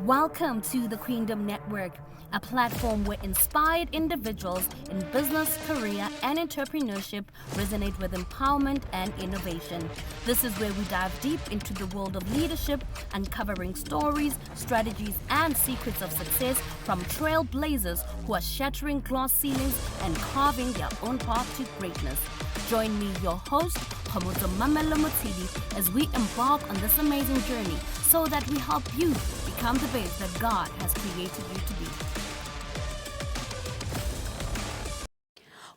Welcome to the Queendom Network, a platform where inspired individuals in business, career, and entrepreneurship resonate with empowerment and innovation. This is where we dive deep into the world of leadership, uncovering stories, strategies, and secrets of success from trailblazers who are shattering glass ceilings and carving their own path to greatness. Join me, your host, Kgomotso Mamelo Motshidi, as we embark on this amazing journey so that we help you become the best that God has created you to be.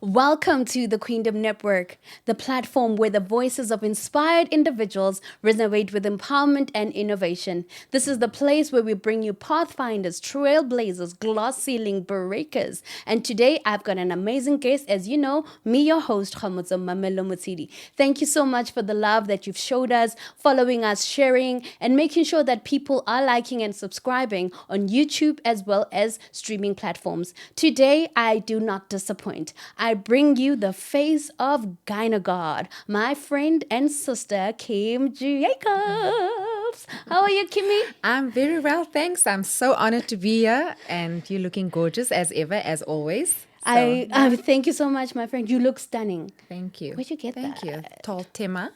Welcome to the Queendom Network, the platform where the voices of inspired individuals resonate with empowerment and innovation. This is the place where we bring you pathfinders, trailblazers, glass ceiling breakers. And today I've got an amazing guest, as you know, me, your host, Kgomotso Mamelo Motshidi. Thank you so much for the love that you've showed us, following us, sharing, and making sure that people are liking and subscribing on YouTube as well as streaming platforms. Today, I do not disappoint. I bring you the Face of Gyna Guard, my friend and sister, Kim Jacobs. How are you, Kimmy? I'm very well, thanks. I'm so honored to be here, and you're looking gorgeous as ever, as always. Thank you so much, my friend. You look stunning. Thank you. Where'd you get Thank that? you. Tall Tamia.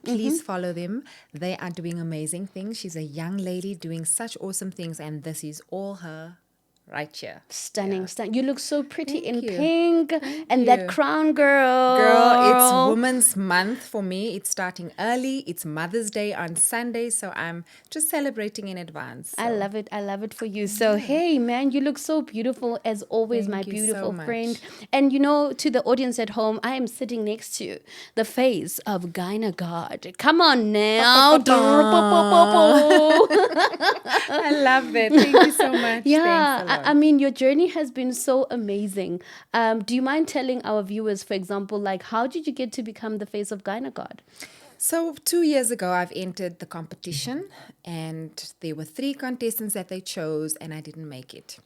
Please follow them. They are doing amazing things. She's a young lady doing such awesome things, and this is all her right here. Stunning. You look so pretty Thank in you. pink. And you. that crown, girl. Girl, it's Women's Month for me. It's starting early. It's Mother's Day on Sunday, so I'm just celebrating in advance. I love it. I love it for you. So, hey, man, you look so beautiful as always, Thank my you beautiful so much. friend. And, you know, to the audience at home, I am sitting next to the Face of Gyna Guard. Come on now. I love that. Thank you so much. Yeah, Thanks a lot. I mean, your journey has been so amazing. Do you mind telling our viewers, for example, like, how did you get to become the Face of Gyna Guard? So 2 years ago, I've entered the competition, and there were 3 contestants that they chose, and I didn't make it.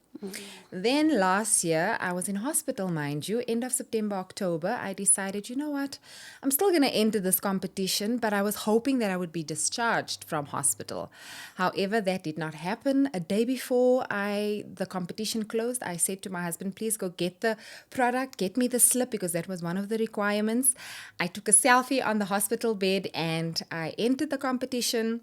Then last year, I was in hospital, mind you, end of September, October. I decided, you know what, I'm still going to enter this competition, but I was hoping that I would be discharged from hospital. However, that did not happen. A day before the competition closed, I said to my husband, please go get the product, get me the slip, because that was one of the requirements. I took a selfie on the hospital bed and I entered the competition.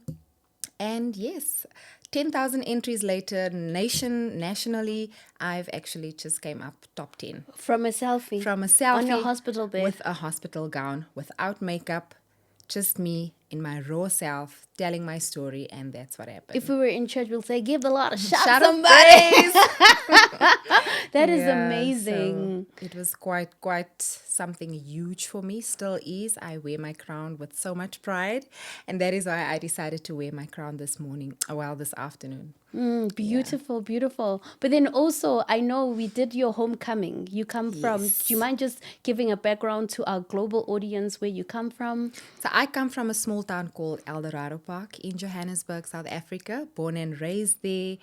And yes, 10,000 entries later, nationally, I've actually just came up top 10. From a selfie? From a selfie. On your hospital bed? With a hospital gown, without makeup, just me in my raw self, telling my story, and that's what happened. If we were in church, we'll say, give the Lord a shout, Shout somebody. That is amazing. So it was quite something huge for me, still is. I wear my crown with so much pride, and that is why I decided to wear my crown this afternoon. Beautiful, beautiful. But then also, I know we did your homecoming. You come from, do you mind just giving a background to our global audience where you come from? So I come from a small town called Eldorado Park in Johannesburg, South Africa, born and raised there,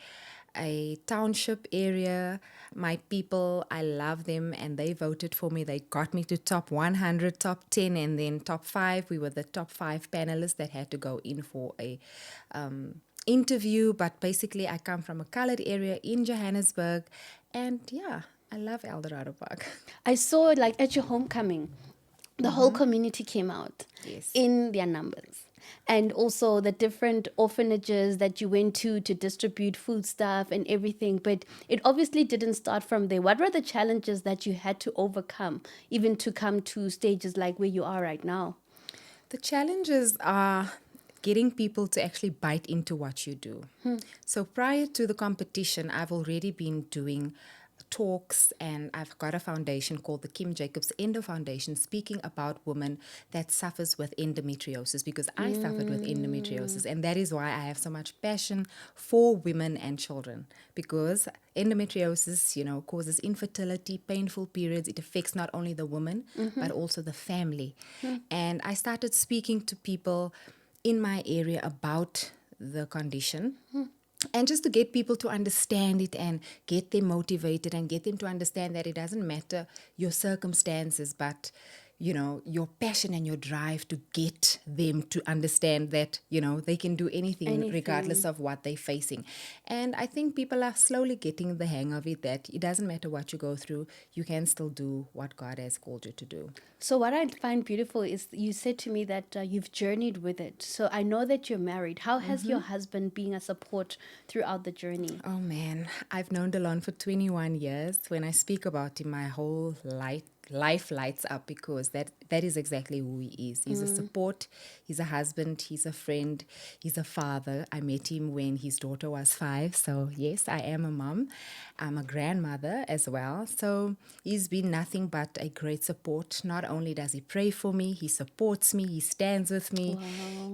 a township area. My people, I love them, and they voted for me. They got me to top 100, top 10, and then top 5. We were the top 5 panelists that had to go in for a interview. But basically, I come from a colored area in Johannesburg, and yeah, I love Eldorado Park. I saw, like, at your homecoming, the whole community came out in their numbers. And also the different orphanages that you went to distribute food stuff and everything. But it obviously didn't start from there. What were the challenges that you had to overcome, even to come to stages like where you are right now? The challenges are getting people to actually bite into what you do. So prior to the competition, I've already been doing talks, and I've got a foundation called the Kim Jacobs Endo Foundation, speaking about women that suffers with endometriosis, because I suffered with endometriosis, and that is why I have so much passion for women and children, because endometriosis, causes infertility, painful periods. It affects not only the woman, but also the family. And I started speaking to people in my area about the condition. And just to get people to understand it and get them motivated and get them to understand that it doesn't matter your circumstances, but your passion and your drive to get them to understand that, they can do anything regardless of what they're facing. And I think people are slowly getting the hang of it, that it doesn't matter what you go through, you can still do what God has called you to do. So what I find beautiful is you said to me that you've journeyed with it. So I know that you're married. How has your husband been a support throughout the journey? Oh man, I've known Delon for 21 years. When I speak about him, my whole life lights up, because that is exactly who he is. He's a support, he's a husband, he's a friend, he's a father. I met him when his daughter was 5. So yes, I am a mom. I'm a grandmother as well. So he's been nothing but a great support. Not only does he pray for me, he supports me, he stands with me,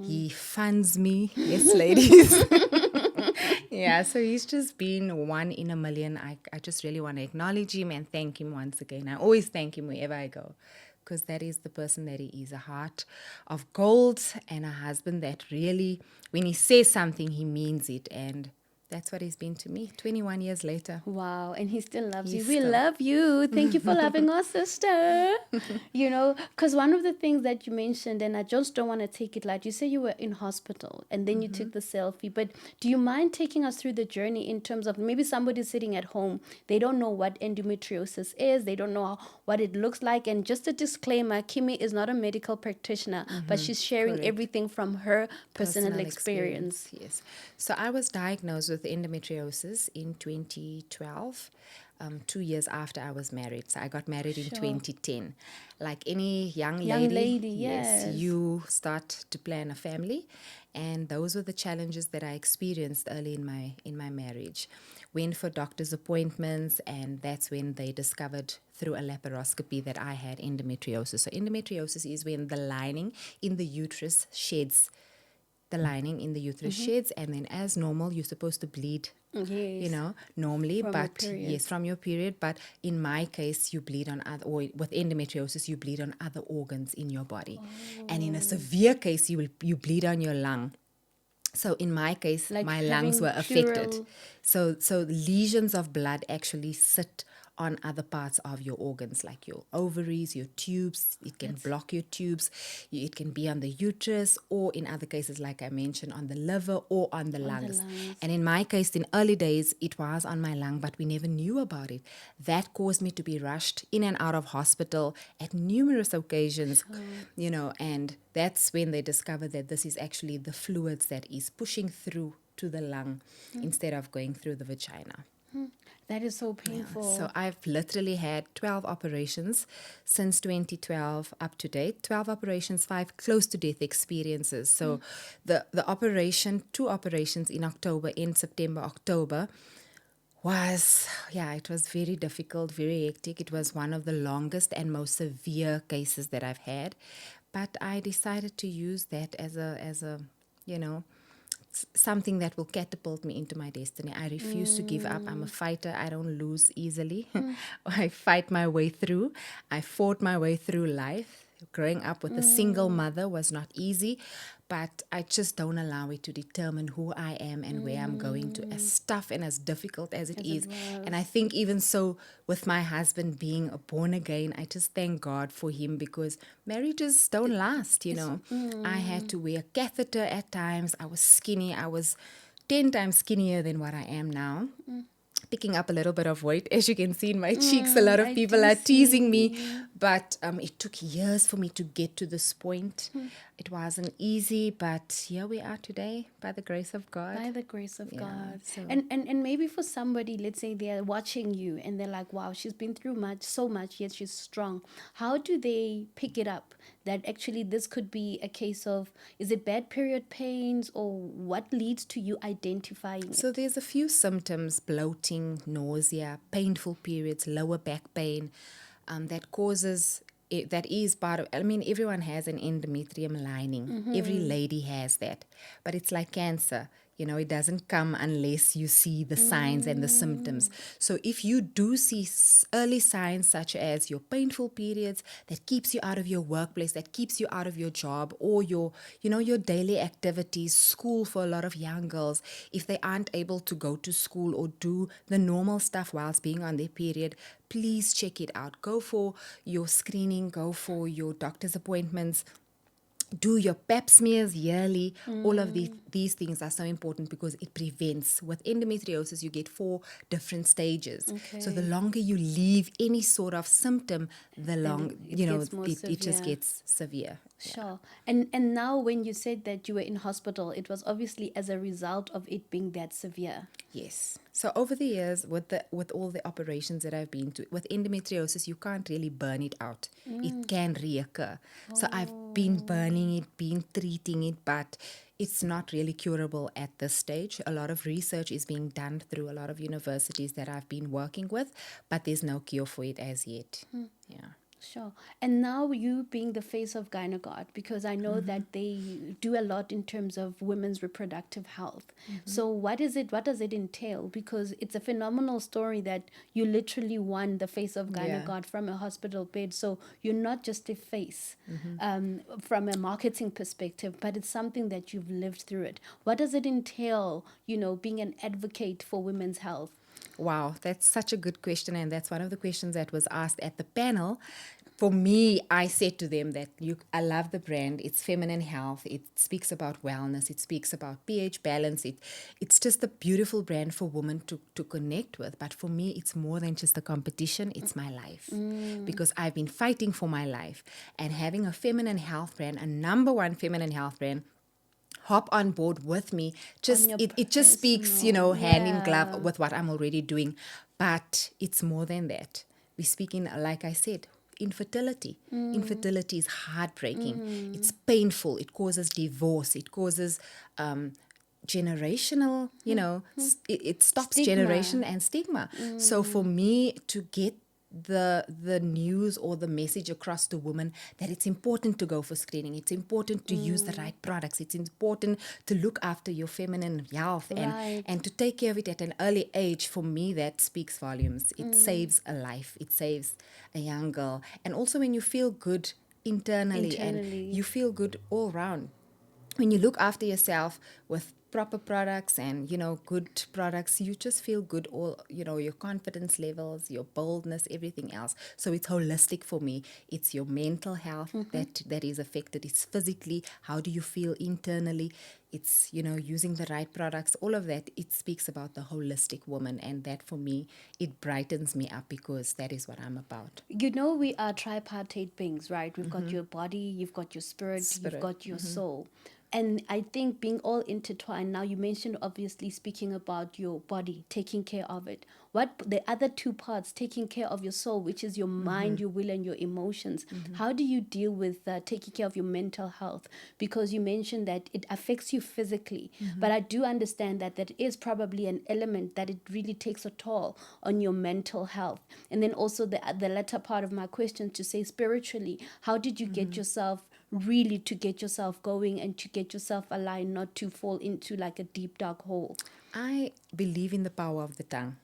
he funds me. Yes, ladies. Yeah, so he's just been one in a million. I just really want to acknowledge him and thank him once again. I always thank him wherever I go, because that is the person that he is, a heart of gold and a husband that really, when he says something, he means it. And that's what he's been to me 21 years later. Wow, and he still loves you. He We still- love you. Thank you for loving our sister. Because one of the things that you mentioned, and I just don't want to take it light, you say you were in hospital and then you took the selfie. But do you mind taking us through the journey in terms of maybe somebody sitting at home, they don't know what endometriosis is, they don't know what it looks like. And just a disclaimer, Kimi is not a medical practitioner, but she's sharing correct. everything from her personal experience. Yes. So I was diagnosed with endometriosis in 2012, 2 years after I was married. So I got married in 2010. Like any young lady, yes. you start to plan a family. And those were the challenges that I experienced early in my marriage. Went for doctor's appointments, and that's when they discovered through a laparoscopy that I had endometriosis. So endometriosis is when the lining in the uterus sheds. The lining in the uterus sheds, and then as normal, you're supposed to bleed, Yes. normally. From your But period. yes, from your period. But in my case, you bleed on other, or with endometriosis, you bleed on other organs in your body. And in a severe case, you bleed on your lung. So in my case, Like my lungs having were affected. pleural- So lesions of blood actually sit on other parts of your organs, like your ovaries, your tubes. It can block your tubes. It can be on the uterus, or in other cases, like I mentioned, on the liver or on the lungs. And in my case, in early days, it was on my lung, but we never knew about it. That caused me to be rushed in and out of hospital at numerous occasions, and that's when they discovered that this is actually the fluids that is pushing through to the lung instead of going through the vagina. That is so painful. So I've literally had 12 operations since 2012 up to date. 12 operations, 5 close to death experiences. So the operation, 2 operations in October, in September, October, it was very difficult, very hectic. It was one of the longest and most severe cases that I've had. But I decided to use that as a something that will catapult me into my destiny. I refuse to give up. I'm a fighter. I don't lose easily. I fight my way through. I fought my way through life. Growing up with a single mother was not easy, but I just don't allow it to determine who I am and where I'm going to, as tough and as difficult as it is. And I think even so, with my husband being a born again, I just thank God for him, because marriages don't last, I had to wear a catheter at times. I was skinny. I was 10 times skinnier than what I am now. Picking up a little bit of weight, as you can see in my cheeks. A lot of people are teasing me, but it took years for me to get to this point. It wasn't easy, but here we are today by the grace of God. By the grace of God. so- And maybe for somebody, let's say they're watching you and they're like, wow, she's been through so much, yet she's strong. How do they pick it up that actually this could be a case of, is it bad period pains, or what leads to you identifying it? So there's a few symptoms: bloating, nausea, painful periods, lower back pain, that causes. That is part of, everyone has an endometrium lining. Every lady has that. But it's like cancer. It doesn't come unless you see the signs and the symptoms. So if you do see early signs such as your painful periods that keeps you out of your workplace, that keeps you out of your job, or your daily activities, school for a lot of young girls, if they aren't able to go to school or do the normal stuff whilst being on their period, please check it out. Go for your screening, go for your doctor's appointments, do your pap smears yearly. All of these things are so important because it prevents. With endometriosis, you get 4 different stages. So the Okay. longer you leave any sort of symptom, the long It gets more it just severe. gets severe. Sure. And now when you said that you were in hospital, it was obviously as a result of it being that severe. Yes. So over the years, with all the operations that I've been to, with endometriosis, you can't really burn it out. It can reoccur. So I've been burning it, been treating it, but it's not really curable at this stage. A lot of research is being done through a lot of universities that I've been working with, but there's no cure for it as yet. Yeah. Sure. And now you being the face of Gyna Guard, because I know that they do a lot in terms of women's reproductive health. So what is it? What does it entail? Because it's a phenomenal story that you literally won the face of Gyna Yeah. Guard from a hospital bed. So you're not just a face from a marketing perspective, but it's something that you've lived through it. What does it entail, being an advocate for women's health? Wow, that's such a good question. And that's one of the questions that was asked at the panel. For me, I said to them that I love the brand. It's feminine health. It speaks about wellness. It speaks about pH balance. It's just a beautiful brand for women to connect with. But for me, it's more than just a competition. It's my life. Because I've been fighting for my life. And having a feminine health brand, a number one feminine health brand, hop on board with me, just your it just speaks personal, hand in glove yeah. with what I'm already doing. But it's more than that. We speak in, like I said, infertility. Infertility is heartbreaking. It's painful. It causes divorce. It causes generational, it stops Stigma. generation and stigma. So for me to get the news or the message across to women that it's important to go for screening, it's important to use the right products, it's important to look after your feminine health Right. and to take care of it at an early age, for me that speaks volumes. It saves a life, it saves a young girl. And also when you feel good internally and Internally. you feel good all round, when you look after yourself with proper products and good products, you just feel good. All your confidence levels, your boldness, everything else. So it's holistic for me. It's your mental health that is affected. It's physically, how do you feel internally? It's using the right products, all of that. It speaks about the holistic woman, and that for me, it brightens me up because that is what I'm about. We are tripartite beings, right? We've got your body, you've got your spirit, you've got your soul. And I think being all intertwined, now you mentioned obviously speaking about your body, taking care of it. What the other two parts, taking care of your soul, which is your mind, your will, and your emotions. How do you deal with taking care of your mental health? Because you mentioned that it affects you physically, but I do understand that that is probably an element that it really takes a toll on your mental health. And then also the latter part of my question to say spiritually, how did you get yourself really to get yourself going and to get yourself aligned, not to fall into like a deep dark hole? I believe in the power of the tongue.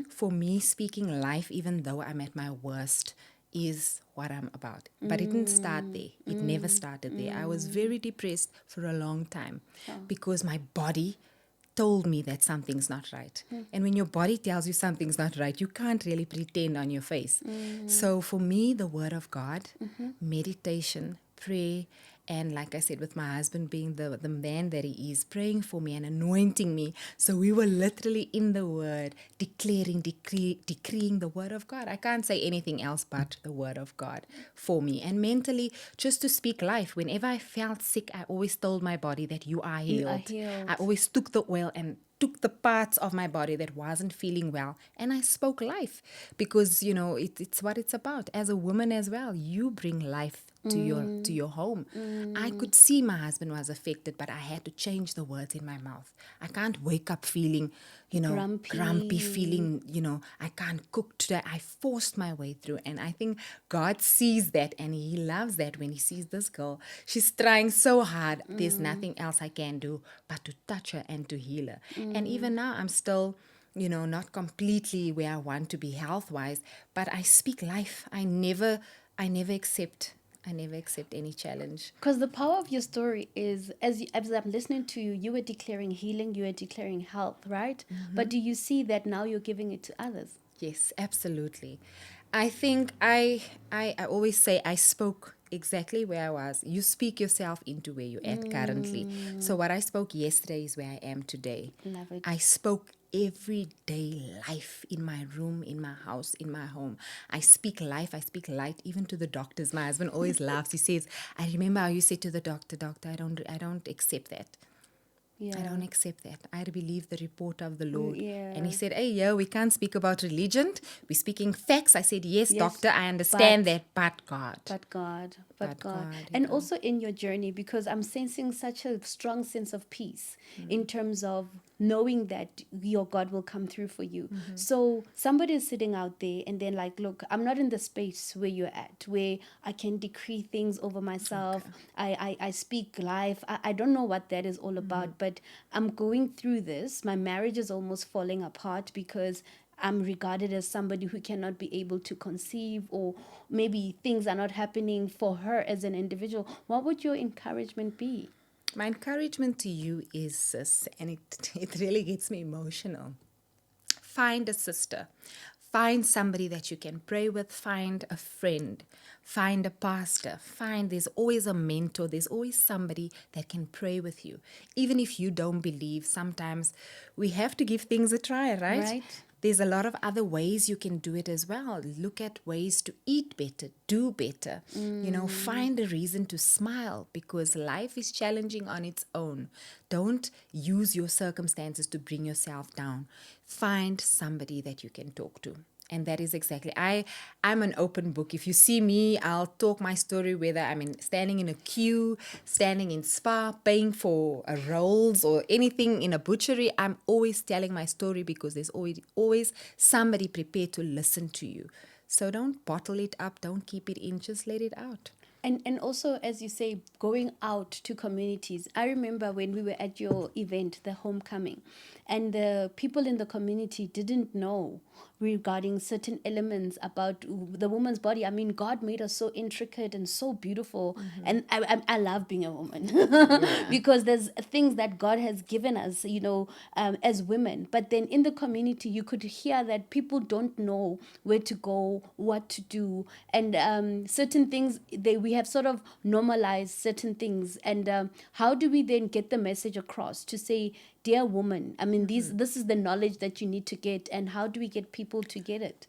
For me, speaking life, even though I'm at my worst, is what I'm about. But it didn't start there. It never started there. I was very depressed for a long time because my body told me that something's not right. And when your body tells you something's not right, you can't really pretend on your face. So for me, the word of God, meditation, prayer, and like I said, with my husband being the man that he is, praying for me and anointing me. So we were literally in the word, decreeing the word of God. I can't say anything else but the word of God for me. And mentally, just to speak life. Whenever I felt sick, I always told my body that you are healed. You are healed. I always took the oil and took the parts of my body that wasn't feeling well, and I spoke life because it's what it's about. As a woman as well, you bring life to your home. I could see my husband was affected, but I had to change the words in my mouth. I can't wake up feeling, grumpy, feeling, I can't cook today. I forced my way through. And I think God sees that, and he loves that when he sees this girl. She's trying so hard. There's nothing else I can do but to touch her and to heal her. And even now, I'm still, not completely where I want to be health-wise, but I speak life. I never accept any challenge. Because the power of your story is, as I'm listening to you, you were declaring healing, you were declaring health, right? But do you see that now you're giving it to others? Yes, absolutely. I think I always say I spoke exactly where I was. You speak yourself into where you're at currently. So what I spoke yesterday is where I am today. Love it. I spoke everyday life in my room, in my house, in my home. I speak life, I speak light, even to the doctors. My husband always laughs. He says, I remember how you said to the doctor, I don't accept that. Yeah. I don't accept that. I believe the report of the Lord. Yeah. And he said, hey, we can't speak about religion. We're speaking facts. I said, yes, Yes, doctor, I understand but- that, but God. But God. But God, And also in your journey, because I'm sensing such a strong sense of peace in terms of knowing that your God will come through for you. So somebody is sitting out there and they're like, look, I'm not in the space where you're at, where I can decree things over myself. I speak life. I don't know what that is all about, but I'm going through this. My marriage is almost falling apart because I'm regarded as somebody who cannot be able to conceive, or maybe things are not happening for her as an individual. What would your encouragement be? My encouragement to you is, sis, and it really gets me emotional. Find a sister. Find somebody that you can pray with. Find a friend. Find a pastor. There's always a mentor. There's always somebody that can pray with you. Even if you don't believe, sometimes we have to give things a try, right? Right. There's a lot of other ways you can do it as well. Look at ways to eat better, do better. Find a reason to smile, because life is challenging on its own. Don't use your circumstances to bring yourself down. Find somebody that you can talk to. And that is exactly, I'm an open book. If you see me, I'll talk my story, whether I'm standing in a queue, standing in Spa, paying for a rolls or anything in a butchery. I'm always telling my story, because there's always somebody prepared to listen to you. So don't bottle it up. Don't keep it in. Just let it out. And also, as you say, going out to communities. I remember when we were at your event, the homecoming, and the people in the community didn't know regarding certain elements about the woman's body. I mean, God made us so intricate and so beautiful. And I love being a woman because there's things that God has given us, as women. But then in the community, you could hear that people don't know where to go, what to do. And certain things, we have sort of normalized certain things. And how do we then get the message across to say, dear woman, I mean, this is the knowledge that you need to get, and how do we get people to get it?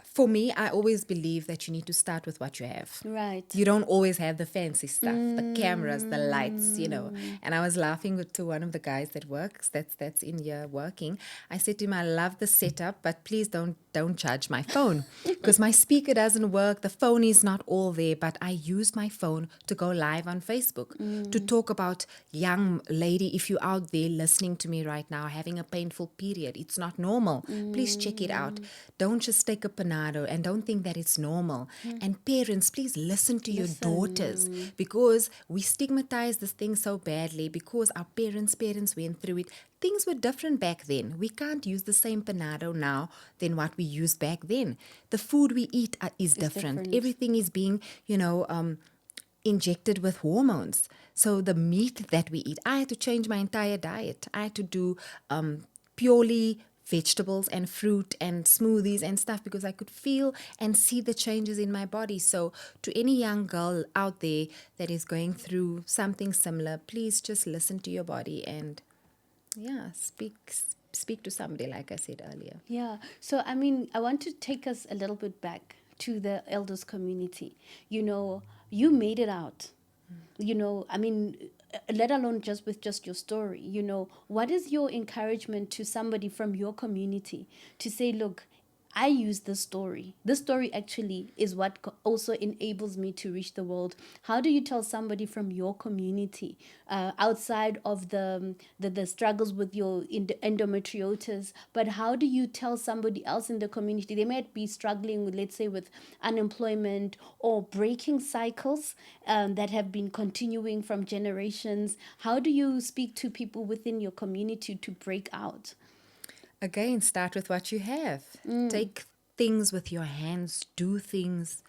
For me, I always believe that you need to start with what you have. Right. You don't always have the fancy stuff, the cameras, the lights, And I was laughing to one of the guys that works, that's in here working. I said to him, I love the setup, but please don't judge my phone, because my speaker doesn't work. The phone is not all there, but I use my phone to go live on Facebook to talk about, young lady, if you're out there listening to me right now, having a painful period, it's not normal. Please check it out. Don't just take a Panado and don't think that it's normal. And parents, please listen to your daughters, because we stigmatize this thing so badly because our parents went through it. Things were different back then. We can't use the same Panado now than what we used back then. The food we eat is different. Everything is being, injected with hormones. So the meat that we eat, I had to change my entire diet. I had to do purely vegetables and fruit and smoothies and stuff, because I could feel and see the changes in my body. So to any young girl out there that is going through something similar, please just listen to your body and speak to somebody, like I said earlier. Yeah. So, I mean, I want to take us a little bit back to the elders community. You made it out. I mean, let alone just your story. What is your encouragement to somebody from your community to say, look, I use this story. This story actually is what also enables me to reach the world. How do you tell somebody from your community, outside of the struggles with your endometriosis, but how do you tell somebody else in the community? They might be struggling with, let's say, with unemployment or breaking cycles that have been continuing from generations. How do you speak to people within your community to break out? Again, start with what you have. Take things with your hands, do things,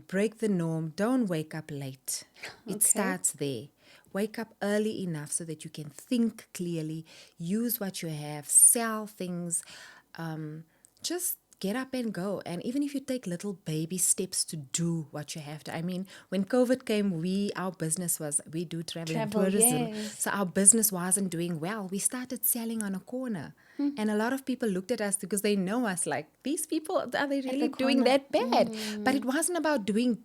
break the norm. Don't wake up late. It Okay. starts there. Wake up early enough so that you can think clearly, use what you have, sell things. Just get up and go. And even if you take little baby steps to do what you have to. I mean, when COVID came, our business was, we do travel and Travel, tourism. yes. So our business wasn't doing well. We started selling on a corner. And a lot of people looked at us because they know us like, these people, are they really doing corner. that bad? But it wasn't about doing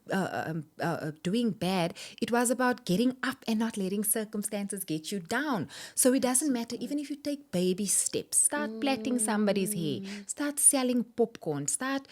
bad. It was about getting up and not letting circumstances get you down. So it doesn't matter, even if you take baby steps, start plaiting somebody's hair, start selling popcorn, start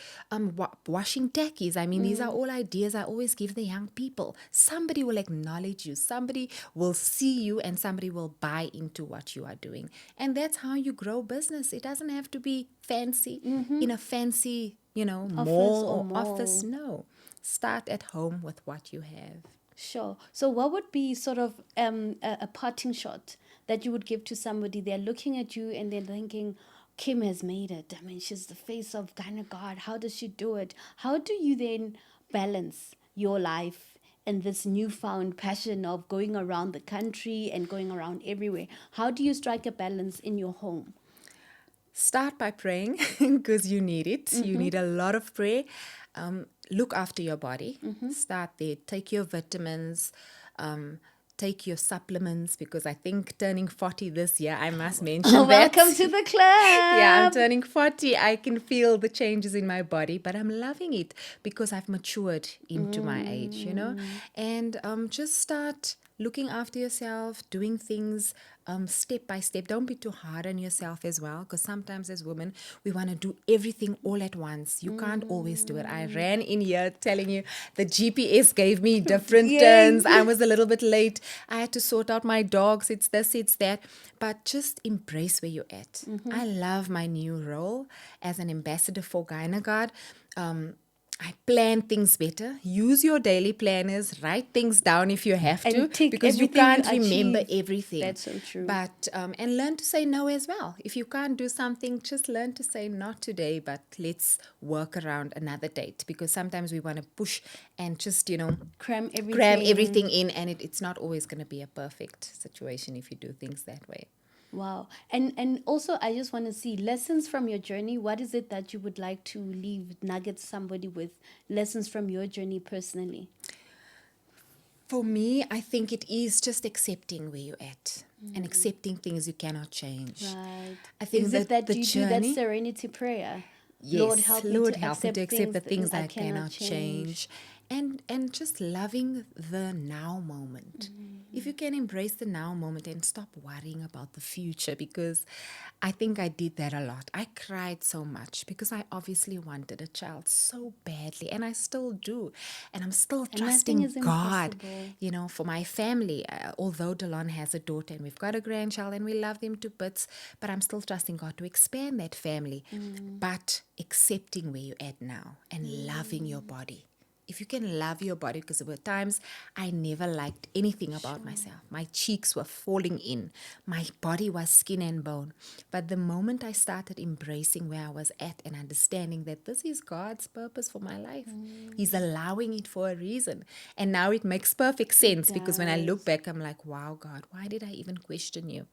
washing tackies. I mean, these are all ideas I always give the young people. Somebody will acknowledge you, somebody will see you, and somebody will buy into what you are doing. And that's how you grow business. It doesn't have to be fancy in a fancy, mall or or mall. office. No. Start at home with what you have. Sure. So, what would be sort of a parting shot that you would give to somebody? They're looking at you and they're thinking, Kim has made it. I mean, she's the face of Gyna Guard. How does she do it? How do you then balance your life and this newfound passion of going around the country and going around everywhere? How do you strike a balance in your home? Start by praying because you need it. You need a lot of prayer. Look after your body. Start there. Take your vitamins. Take your supplements, because I think turning 40 this year, I must mention that. Welcome to the club. Yeah, I'm turning 40. I can feel the changes in my body, but I'm loving it because I've matured into my age, And just start looking after yourself, doing things step by step. Don't be too hard on yourself as well, because sometimes as women, we want to do everything all at once. You can't always do it. I ran in here telling you the GPS gave me different turns. I was a little bit late. I had to sort out my dogs. It's this, it's that. But just embrace where you're at. I love my new role as an ambassador for Gyna Guard. I plan things better. Use your daily planners. Write things down if you have to, And tick because you everything you can't remember achieve. everything. That's so true. But and learn to say no as well. If you can't do something, just learn to say not today, but let's work around another date. Because sometimes we want to push and just Cram everything in, and it's not always going to be a perfect situation if you do things that way. Wow. And also, I just want to see lessons from your journey. What is it that you would like to leave nuggets somebody with, lessons from your journey personally? For me, I think it is just accepting where you're at and accepting things you cannot change. Right. I think is it that the you journey, do that serenity prayer? yes, Lord, help me to accept the things I I cannot change. And just loving the now moment. If you can embrace the now moment and stop worrying about the future, because I think I did that a lot. I cried so much because I obviously wanted a child so badly, and I still do. And I'm still trusting is God, impossible. for my family. Although Delon has a daughter and we've got a grandchild and we love them to bits, but I'm still trusting God to expand that family. But accepting where you're at now and loving your body. If you can love your body, because there were times I never liked anything about myself. My cheeks were falling in. My body was skin and bone. But the moment I started embracing where I was at and understanding that this is God's purpose for my life, He's allowing it for a reason. And now it makes perfect sense, because when I look back, I'm like, wow, God, why did I even question you?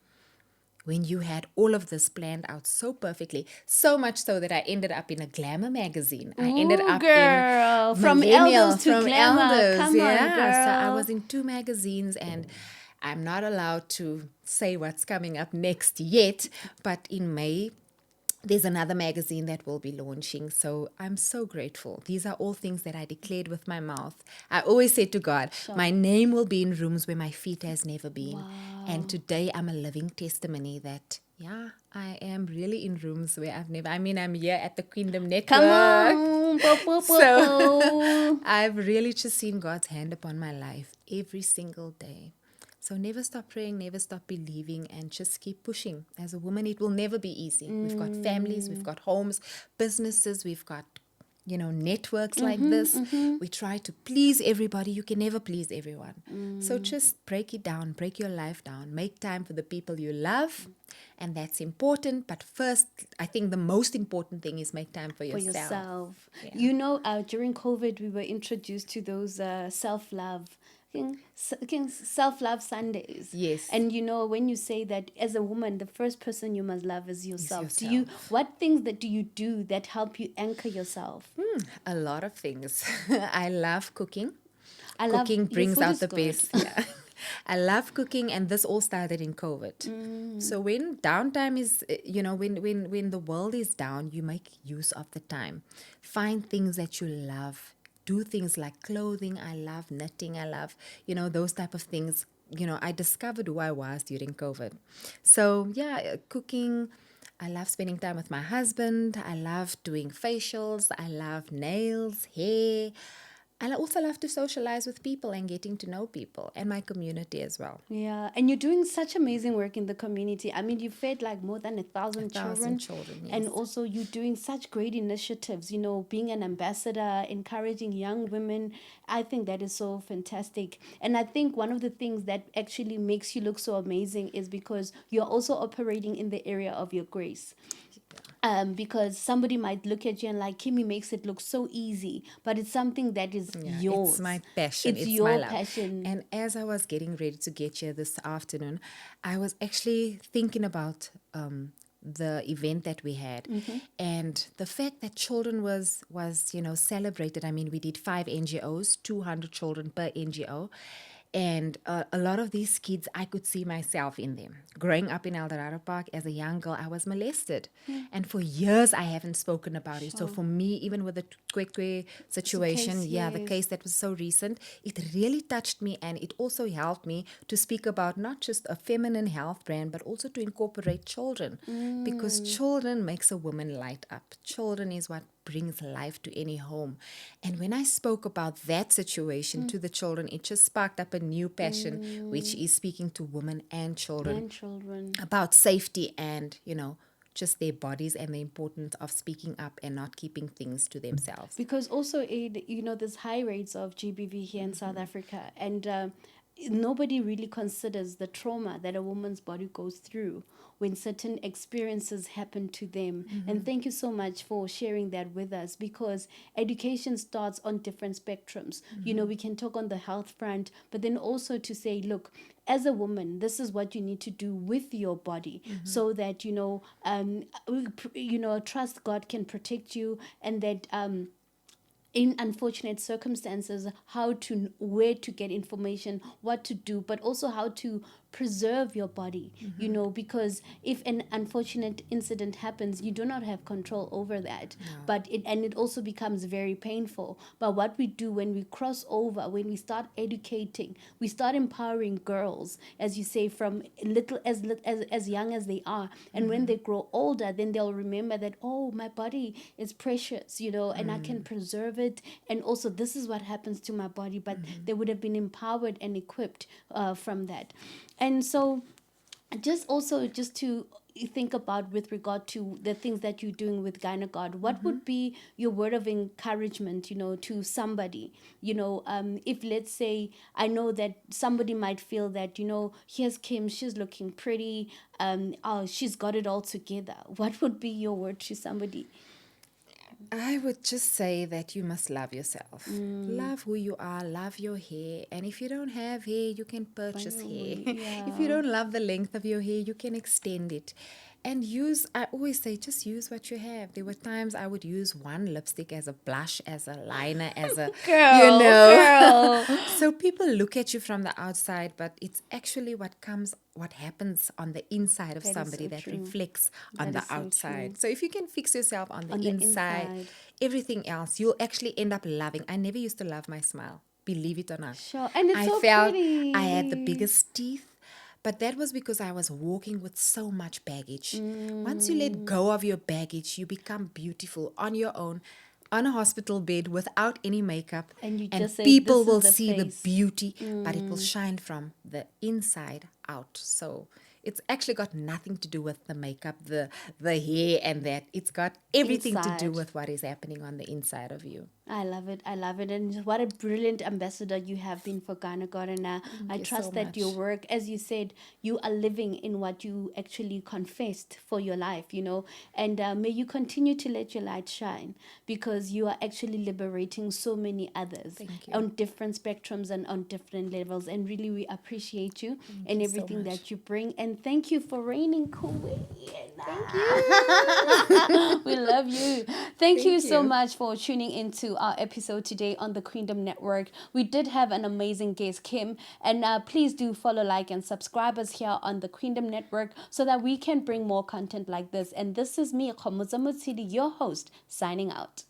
When you had all of this planned out so perfectly, so much so that I ended up in a glamour magazine. I ended up girl, in from Millennial, Elders to Glamour. Elders, Come on, girl. So I was in 2 magazines, and I'm not allowed to say what's coming up next yet, but in May, there's another magazine that will be launching. So I'm so grateful. These are all things that I declared with my mouth. I always say to God, my name will be in rooms where my feet has never been. Wow. And today I'm a living testimony that Yeah, I am really in rooms where I've never, I mean, I'm here at the Kingdom Network. Come on. Po, po, po, So po. I've really just seen God's hand upon my life every single day. So never stop praying, never stop believing, and just keep pushing. As a woman, it will never be easy. We've got families, we've got homes, businesses, we've got, networks like this. We try to please everybody. You can never please everyone. So just break it down, break your life down, make time for the people you love. And that's important. But first, I think the most important thing is make time for For yourself. yourself. Yeah. During COVID, we were introduced to those self-love. Self-love Sundays. Yes. And when you say that as a woman, the first person you must love is yourself. yourself. What things that do you do that help you anchor yourself? A lot of things. I love cooking. I love Cooking your brings food out is the good. best. Yeah. I love cooking, and this all started in COVID. So when downtime is, when the world is down, you make use of the time. Find things that you love. Do things like clothing. I love knitting. I love, those type of things. I discovered who I was during COVID. So yeah, cooking. I love spending time with my husband. I love doing facials. I love nails, hair. I also love to socialize with people and getting to know people and my community as well. Yeah, and you're doing such amazing work in the community. I mean, you fed like more than 1,000 1,000 children, children, yes. and also you're doing such great initiatives. Being an ambassador, encouraging young women. I think that is so fantastic. And I think one of the things that actually makes you look so amazing is because you're also operating in the area of your grace. Because somebody might look at you and like, Kimmy makes it look so easy, but it's something that is Yeah, yours. it's my passion. It's my your love. passion. And as I was getting ready to get here this afternoon, I was actually thinking about the event that we had, and the fact that children was celebrated. I mean, we did 5 NGOs, 200 children per NGO. And a lot of these kids, I could see myself in them. Growing up in Eldorado Park as a young girl, I was molested. And for years, I haven't spoken about it. So for me, even with the Kwekwe situation, the yes. case that was so recent, it really touched me. And it also helped me to speak about not just a feminine health brand, but also to incorporate children. Because children makes a woman light up. Children is what brings life to any home. And when I spoke about that situation to the children, it just sparked up a new passion, which is speaking to women and children about safety and, just their bodies and the importance of speaking up and not keeping things to themselves. Because also, there's high rates of GBV here in South Africa, and nobody really considers the trauma that a woman's body goes through when certain experiences happen to them. And thank you so much for sharing that with us, because education starts on different spectrums. We can talk on the health front, but then also to say, look, as a woman, this is what you need to do with your body, so that trust God can protect you, and that in unfortunate circumstances, where to get information, what to do, but also how to preserve your body, because if an unfortunate incident happens, you do not have control over that. But it also becomes very painful. But what we do when we cross over, when we start educating, we start empowering girls, as you say, from as young as they are, and when they grow older, then they'll remember that, oh, my body is precious, and I can preserve it, and also this is what happens to my body. But they would have been empowered and equipped from that. And so just to think about, with regard to the things that you're doing with Gyna Guard, what would be your word of encouragement, to somebody, if, let's say, I know that somebody might feel that, here's Kim, she's looking pretty, she's got it all together. What would be your word to somebody? I would just say that you must love yourself. Love who you are, love your hair. And if you don't have hair, you can purchase hair. If you don't love the length of your hair, you can extend it. And I always say, just use what you have. There were times I would use one lipstick as a blush, as a liner, as a, Girl. So people look at you from the outside, but it's actually what happens on the inside of That is somebody so that true. reflects on That the is so outside. true. So if you can fix yourself on the On the inside, inside. everything else, you'll actually end up loving. I never used to love my smile, believe it or not. Sure. And it's I so felt pretty. I had the biggest teeth, But that was because I was walking with so much baggage. Once you let go of your baggage, you become beautiful on your own, on a hospital bed without any makeup. And you just say, People this is will the see the face. beauty, but it will shine from the inside out. So it's actually got nothing to do with the makeup, the hair, and that. It's got everything to do Inside. with what is happening on the inside of you. I love it. I love it. And what a brilliant ambassador you have been for Gyna Guard. And I you trust so that your much. work, as you said, you are living in what you actually confessed for your life, you know. And may you continue to let your light shine, because you are actually liberating so many others Thank you. on different spectrums and on different levels. And really, we appreciate you and you so everything much. that you bring. And thank you for reigning queen. Thank you. We love you. Thank you Thank so you. much for tuning into our episode today on the Queendom Network. We did have an amazing guest, Kim, and please do follow, like, and subscribe us here on the Queendom Network so that we can bring more content like this. And this is me, Khomuza Mutsidi, your host, signing out.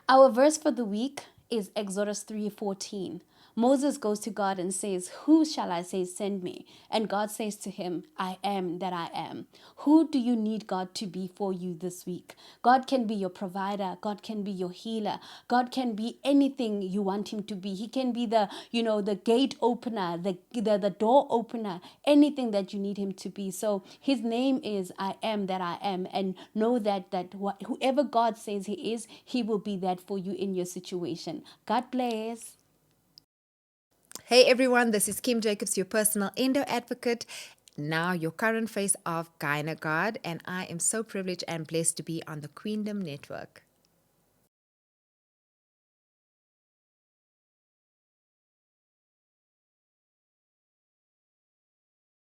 Our verse for the week is Exodus 3:14. Moses goes to God and says, "Who shall I say send me?" And God says to him, "I am that I am." Who do you need God to be for you this week? God can be your provider. God can be your healer. God can be anything you want him to be. He can be the gate opener, the door opener, anything that you need him to be. So his name is I am that I am. And know that whoever God says he is, he will be that for you in your situation. God bless. Hey everyone, this is Kim Jacobs, your personal endo advocate, now your current face of Gyna Guard, and I am so privileged and blessed to be on the Queendom Network.